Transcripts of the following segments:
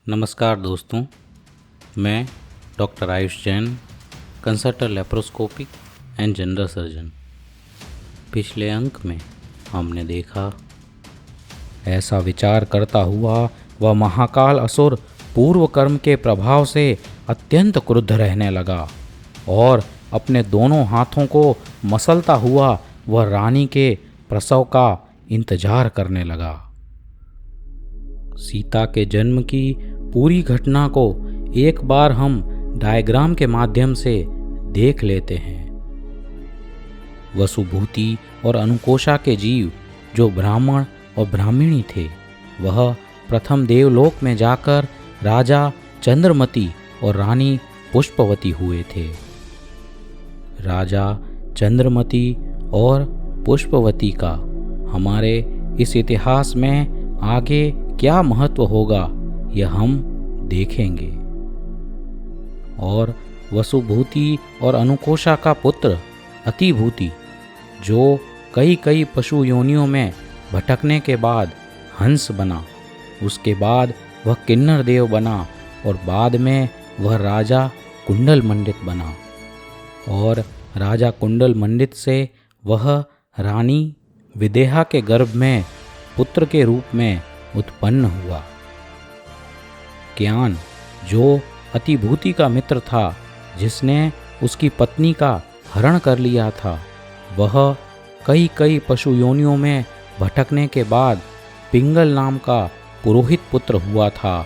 नमस्कार दोस्तों, मैं doctor Ayush Jain, consultant laparoscopic and general surgeon. पिछले अंक में हमने देखा, ऐसा विचार करता हुआ वह महाकाल असुर पूर्व कर्म के प्रभाव से अत्यंत क्रुद्ध रहने लगा और अपने दोनों हाथों को मसलता हुआ वह रानी के प्रसव का इंतजार करने लगा। सीता के जन्म की पूरी घटना को एक बार हम डायग्राम के माध्यम से देख लेते हैं। वसुभूति और अनुकोषा के जीव जो ब्राह्मण और ब्राह्मणी थे, वह प्रथम देवलोक में जाकर राजा चंद्रमती और रानी पुष्पवती हुए थे। राजा चंद्रमती और पुष्पवती का हमारे इस इतिहास में आगे क्या महत्व होगा, यह हम देखेंगे। और वसुभूति और अनुकोषा का पुत्र अतिभूति, जो कई कई पशु योनियों में भटकने के बाद हंस बना, उसके बाद वह किन्नर देव बना और बाद में वह राजा कुंडल मंडित बना, और राजा कुंडल मंडित से वह रानी विदेहा के गर्भ में पुत्र के रूप में उत्पन्न हुआ। क्यान, जो अतिभूति का मित्र था, जिसने उसकी पत्नी का हरण कर लिया था, वह कई कई पशु योनियों में भटकने के बाद पिंगल नाम का पुरोहित पुत्र हुआ था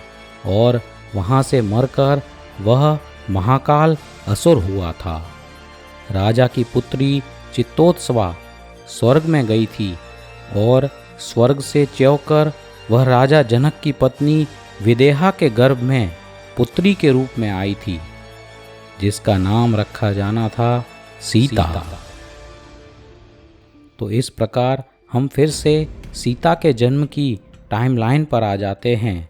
और वहाँ से मरकर वह महाकाल असुर हुआ था। राजा की पुत्री चित्तोत्सवा स्वर्ग में गई थी और स्वर्ग से च्योकर वह राजा जनक की पत्नी विदेहा के गर्भ में पुत्री के रूप में आई थी, जिसका नाम रखा जाना था सीता। तो इस प्रकार हम फिर से सीता के जन्म की टाइमलाइन पर आ जाते हैं।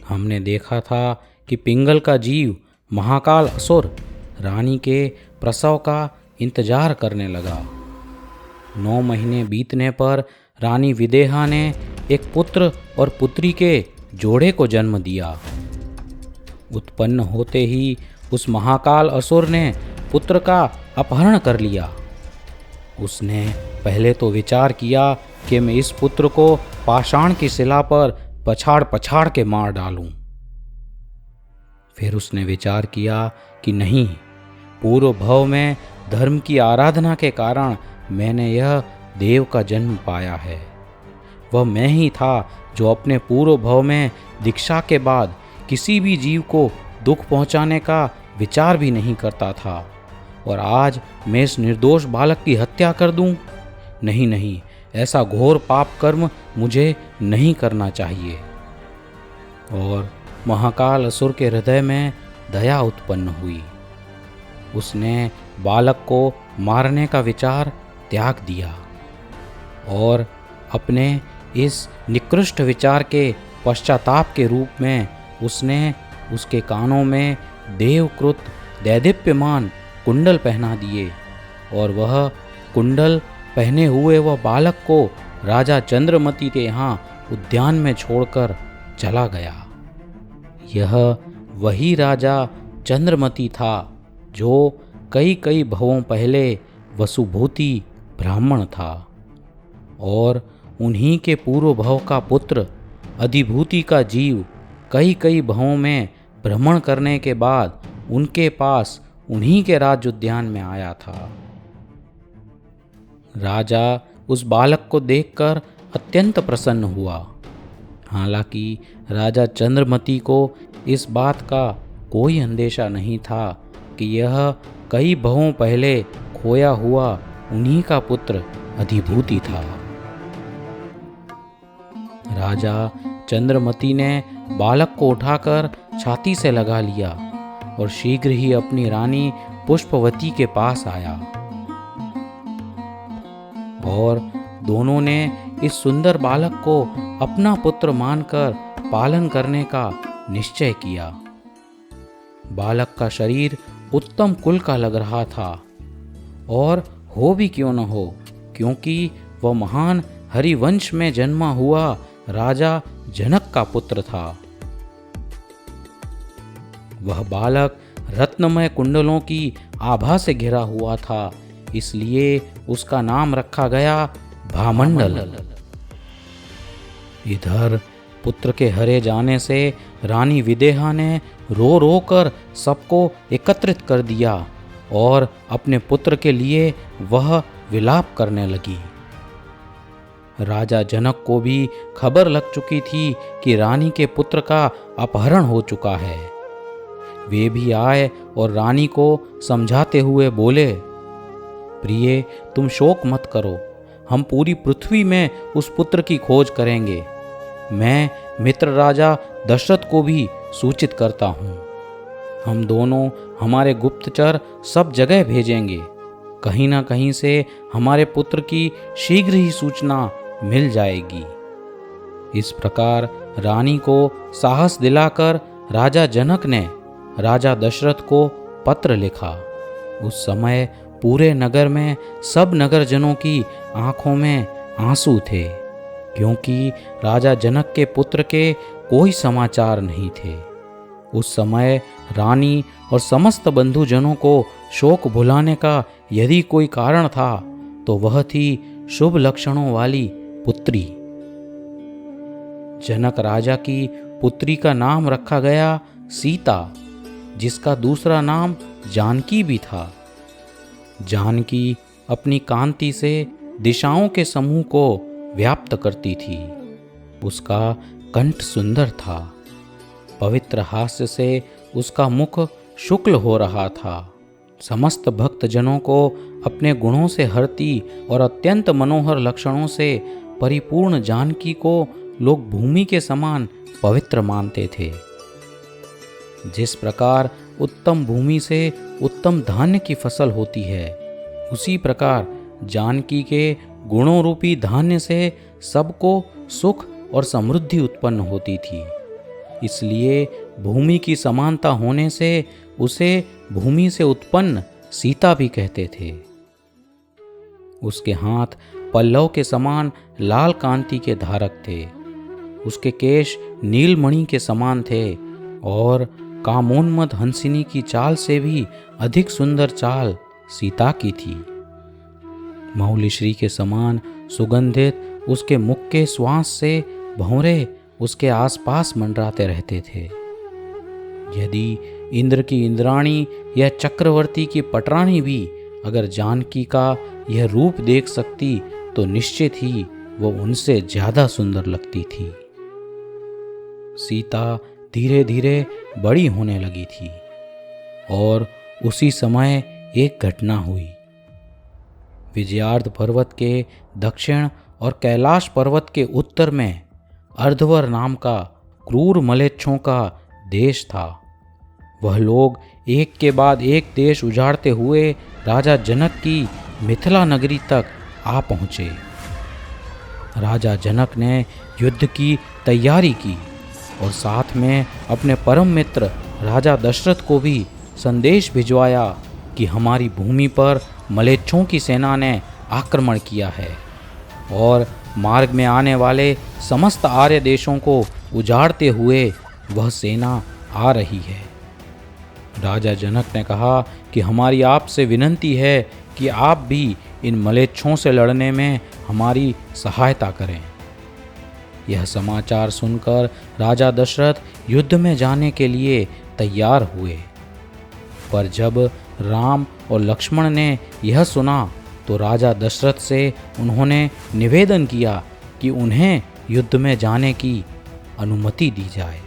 हमने देखा था कि पिंगल का जीव महाकाल असुर रानी के प्रसव का इंतजार करने लगा। 9 महीने बीतने पर रानी विदेहा ने एक पुत्र और पुत्री के जोड़े को जन्म दिया। उत्पन्न होते ही उस महाकाल असुर ने पुत्र का अपहरण कर लिया। उसने पहले तो विचार किया कि मैं इस पुत्र को पाषाण की शिला पर पछाड़ पछाड़ के मार डालूं। फिर उसने विचार किया कि नहीं, पूर्व भव में धर्म की आराधना के कारण मैंने यह देव का जन्म पाया है। वह मैं ही था जो अपने पूर्व भव में दीक्षा के बाद किसी भी जीव को दुख पहुंचाने का विचार भी नहीं करता था, और आज मैं इस निर्दोष बालक की हत्या कर दूं? नहीं नहीं, ऐसा घोर पाप कर्म मुझे नहीं करना चाहिए। और महाकाल असुर के हृदय में दया उत्पन्न हुई। उसने बालक को मारने का विचार त्याग दिया और अपने इस निकृष्ट विचार के पश्चाताप के रूप में उसने उसके कानों में देवकृत दैदीप्यमान कुंडल पहना दिए, और वह कुंडल पहने हुए वह बालक को राजा चंद्रमती के यहाँ उद्यान में छोड़कर चला गया। यह वही राजा चंद्रमती था जो कई कई भवों पहले वसुभूति ब्राह्मण था, और उन्हीं के पूर्व भव का पुत्र अधिभूति का जीव कई कई भवों में भ्रमण करने के बाद उनके पास उन्हीं के राज्य उद्यान में आया था। राजा उस बालक को देखकर अत्यंत प्रसन्न हुआ। हालांकि राजा चंद्रमती को इस बात का कोई अंदेशा नहीं था कि यह कई भवों पहले खोया हुआ उन्हीं का पुत्र अधिभूति था। राजा चंद्रमती ने बालक को उठाकर छाती से लगा लिया और शीघ्र ही अपनी रानी पुष्पवती के पास आया, और दोनों ने इस सुंदर बालक को अपना पुत्र मानकर पालन करने का निश्चय किया। बालक का शरीर उत्तम कुल का लग रहा था, और हो भी क्यों न हो, क्योंकि वह महान हरिवंश में जन्मा हुआ राजा जनक का पुत्र था। वह बालक रत्नमय कुंडलों की आभा से घिरा हुआ था, इसलिए उसका नाम रखा गया भामंडल। इधर पुत्र के हरे जाने से रानी विदेहा ने रो रो कर सबको एकत्रित कर दिया और अपने पुत्र के लिए वह विलाप करने लगी। राजा जनक को भी खबर लग चुकी थी कि रानी के पुत्र का अपहरण हो चुका है। वे भी आए और रानी को समझाते हुए बोले, प्रिय, तुम शोक मत करो, हम पूरी पृथ्वी में उस पुत्र की खोज करेंगे। मैं मित्र राजा दशरथ को भी सूचित करता हूँ। हम दोनों हमारे गुप्तचर सब जगह भेजेंगे, कहीं ना कहीं से हमारे पुत्र की शीघ्र ही सूचना मिल जाएगी। इस प्रकार रानी को साहस दिलाकर राजा जनक ने राजा दशरथ को पत्र लिखा। उस समय पूरे नगर में सब नगरजनों की आंखों में आंसू थे, क्योंकि राजा जनक के पुत्र के कोई समाचार नहीं थे। उस समय रानी और समस्त बंधुजनों को शोक भुलाने का यदि कोई कारण था तो वह थी शुभ लक्षणों वाली पुत्री। जनक राजा की पुत्री का नाम रखा गया सीता, जिसका दूसरा नाम जानकी भी था। जानकी अपनी कांति से दिशाओं के समूह को व्याप्त करती थी। उसका कंठ सुंदर था, पवित्र हास्य से उसका मुख शुक्ल हो रहा था। समस्त भक्तजनों को अपने गुणों से हरती और अत्यंत मनोहर लक्षणों से परिपूर्ण जानकी को लोग भूमि के समान पवित्र मानते थे। जिस प्रकार उत्तम भूमि से उत्तम धान्य की फसल होती है, उसी प्रकार जानकी के गुणों रूपी धान्य से सबको सुख और समृद्धि उत्पन्न होती थी। इसलिए भूमि की समानता होने से उसे भूमि से उत्पन्न सीता भी कहते थे। उसके हाथ पल्लव के समान लाल कांति के धारक थे। उसके केश नीलमणि के समान थे और कामोन्मद हंसिनी की चाल से भी अधिक सुंदर चाल सीता की थी। मौलिश्री के समान सुगंधित उसके मुख के श्वास से भंवरे उसके आसपास मंडराते रहते थे। यदि इंद्र की इंद्राणी या चक्रवर्ती की पटरानी भी अगर जानकी का यह रूप देख सकती तो निश्चित ही वो उनसे ज्यादा सुंदर लगती थी। सीता धीरे धीरे बड़ी होने लगी थी और उसी समय एक घटना हुई। विजयार्ध पर्वत के दक्षिण और कैलाश पर्वत के उत्तर में अर्धवर नाम का क्रूर मलेच्छों का देश था। वह लोग एक के बाद एक देश उजाड़ते हुए राजा जनक की मिथिला नगरी तक आ पहुँचे। राजा जनक ने युद्ध की तैयारी की और साथ में अपने परम मित्र राजा दशरथ को भी संदेश भिजवाया कि हमारी भूमि पर मलेच्छों की सेना ने आक्रमण किया है और मार्ग में आने वाले समस्त आर्य देशों को उजाड़ते हुए वह सेना आ रही है। राजा जनक ने कहा कि हमारी आपसे विनती है कि आप भी इन मलेच्छों से लड़ने में हमारी सहायता करें। यह समाचार सुनकर राजा दशरथ युद्ध में जाने के लिए तैयार हुए। पर जब राम और लक्ष्मण ने यह सुना तो राजा दशरथ से उन्होंने निवेदन किया कि उन्हें युद्ध में जाने की अनुमति दी जाए।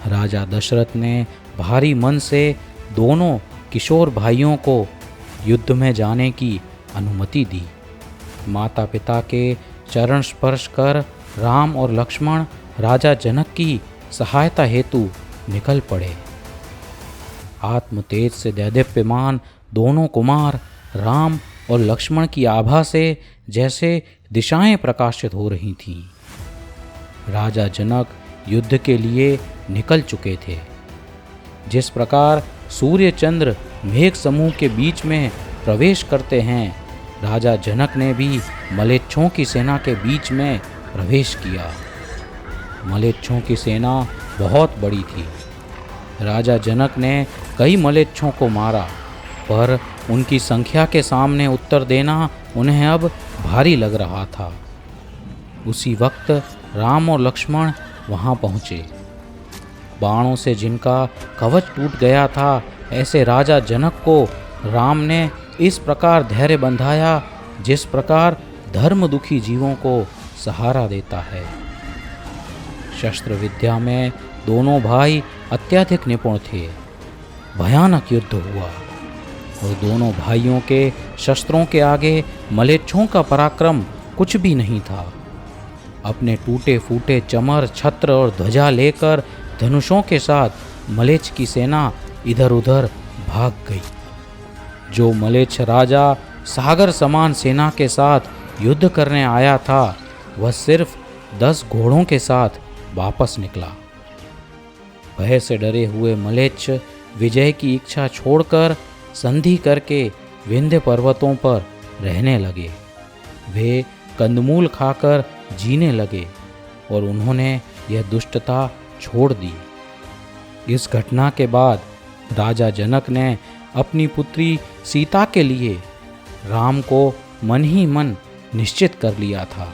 राजा दशरथ ने भारी मन से दोनों किशोर भाइयों को युद्ध में जाने की अनुमति दी। माता पिता के चरण स्पर्श कर राम और लक्ष्मण राजा जनक की सहायता हेतु निकल पड़े। आत्म तेज से दैदीप्यमान दोनों कुमार राम और लक्ष्मण की आभा से जैसे दिशाएं प्रकाशित हो रही थीं। राजा जनक युद्ध के लिए निकल चुके थे। जिस प्रकार सूर्य चंद्र मेघ समूह के बीच में प्रवेश करते हैं, राजा जनक ने भी मलेच्छों की सेना के बीच में प्रवेश किया। मलेच्छों की सेना बहुत बड़ी थी। राजा जनक ने कई मलेच्छों को मारा, पर उनकी संख्या के सामने उत्तर देना उन्हें अब भारी लग रहा था। उसी वक्त राम और लक्ष्मण वहां पहुंचे। बाणों से जिनका कवच टूट गया था, ऐसे राजा जनक को राम ने इस प्रकार धैर्य बंधाया जिस प्रकार धर्म दुखी जीवों को सहारा देता है। शस्त्र विद्या में दोनों भाई अत्यधिक निपुण थे। भयानक युद्ध हुआ और दोनों भाइयों के शस्त्रों के आगे मलेच्छों का पराक्रम कुछ भी नहीं था। अपने टूटे फूटे चमर, छत्र और ध्वजा लेकर धनुषों के साथ मलेच्छ की सेना इधर उधर भाग गई। जो मलेच्छ राजा सागर समान सेना के साथ युद्ध करने आया था, वह सिर्फ 10 घोड़ों के साथ वापस निकला। भय से डरे हुए मलेच्छ विजय की इच्छा छोड़कर संधि करके विंध्य पर्वतों पर रहने लगे। वे कंदमूल खाकर जीने लगे और उन्होंने यह दुष्टता छोड़ दी। इस घटना के बाद राजा जनक ने अपनी पुत्री सीता के लिए राम को मन ही मन निश्चित कर लिया था।